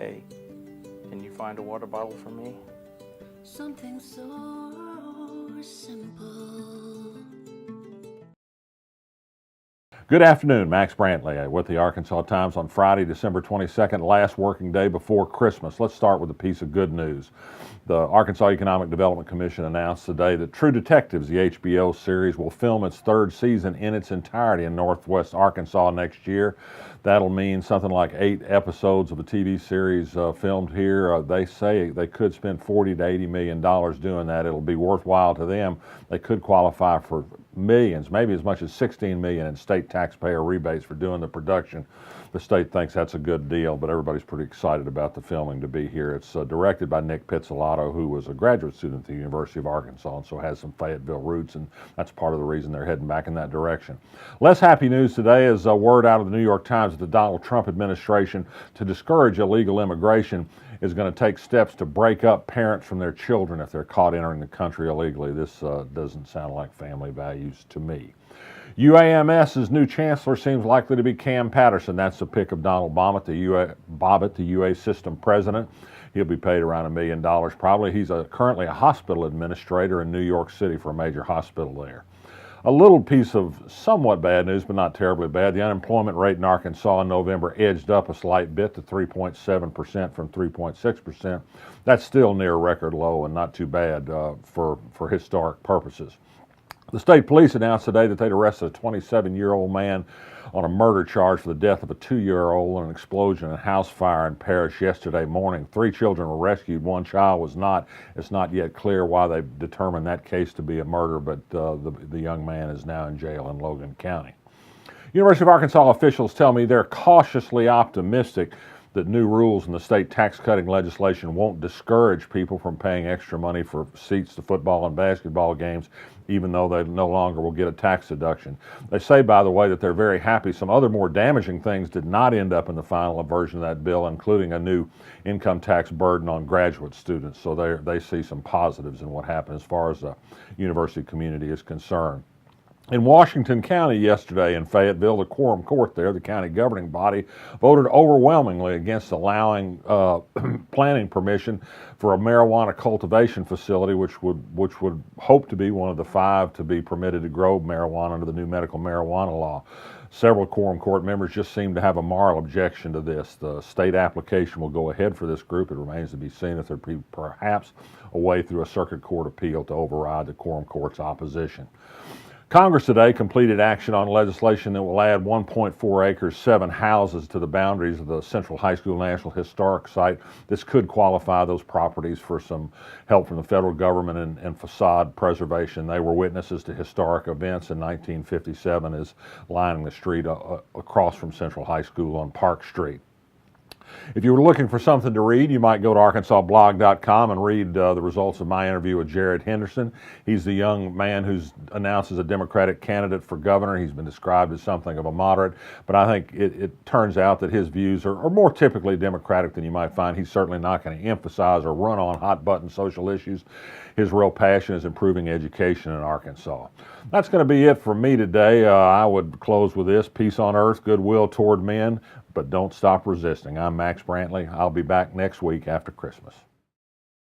Hey, can you find a water bottle for me? Something so simple. Good afternoon, Max Brantley with the Arkansas Times on Friday, December 22nd, last working day before Christmas. Let's start with a piece of good news. The Arkansas Economic Development Commission announced today that True Detectives, the HBO series, will film its third season in its entirety in Northwest Arkansas next year. That'll mean something like 8 episodes of a TV series filmed here. They say they could spend $40 to $80 million doing that. It'll be worthwhile to them. They could qualify for millions, maybe as much as $16 million in state taxpayer rebates for doing the production. The state thinks that's a good deal, but everybody's pretty excited about the filming to be here. It's directed by Nick Pizzolatto, who was a graduate student at the University of Arkansas and so has some Fayetteville roots, and that's part of the reason they're heading back in that direction. Less happy news today is a word out of the New York Times that the Donald Trump administration, to discourage illegal immigration, is going to take steps to break up parents from their children if they're caught entering the country illegally. This doesn't sound like family values to me. UAMS's new chancellor seems likely to be Cam Patterson. That's the pick of Donald Bobbitt, the UA system president. He'll be paid around $1 million probably. He's currently a hospital administrator in New York City for a major hospital there. A little piece of somewhat bad news, but not terribly bad. The unemployment rate in Arkansas in November edged up a slight bit to 3.7% from 3.6%. That's still near record low and not too bad for historic purposes. The state police announced today that they'd arrested a 27-year-old man on a murder charge for the death of a 2-year-old in an explosion and house fire in Parrish yesterday morning. 3 children were rescued. 1 child was not. It's not yet clear why they determined that case to be a murder, but the young man is now in jail in Logan County. University of Arkansas officials tell me they're cautiously optimistic that new rules in the state tax-cutting legislation won't discourage people from paying extra money for seats to football and basketball games, even though they no longer will get a tax deduction. They say, by the way, that they're very happy some other more damaging things did not end up in the final version of that bill, including a new income tax burden on graduate students. So they see some positives in what happened as far as the university community is concerned. In Washington County yesterday in Fayetteville, the quorum court there, the county governing body, voted overwhelmingly against allowing planning permission for a marijuana cultivation facility, which would hope to be one of the 5 to be permitted to grow marijuana under the new medical marijuana law. Several quorum court members just seem to have a moral objection to this. The state application will go ahead for this group. It remains to be seen if there'd be perhaps a way through a circuit court appeal to override the quorum court's opposition. Congress today completed action on legislation that will add 1.4 acres, 7 houses to the boundaries of the Central High School National Historic Site. This could qualify those properties for some help from the federal government and facade preservation. They were witnesses to historic events in 1957 as lining the street across from Central High School on Park Street. If you were looking for something to read, you might go to arkansasblog.com and read the results of my interview with Jared Henderson. He's the young man who's announced as a Democratic candidate for governor. He's been described as something of a moderate, but I think it turns out that his views are more typically Democratic than you might find. He's certainly not going to emphasize or run on hot-button social issues. His real passion is improving education in Arkansas. That's going to be it for me today. I would close with this: peace on earth, goodwill toward men, but don't stop resisting. I'm Max Brantley. I'll be back next week after Christmas.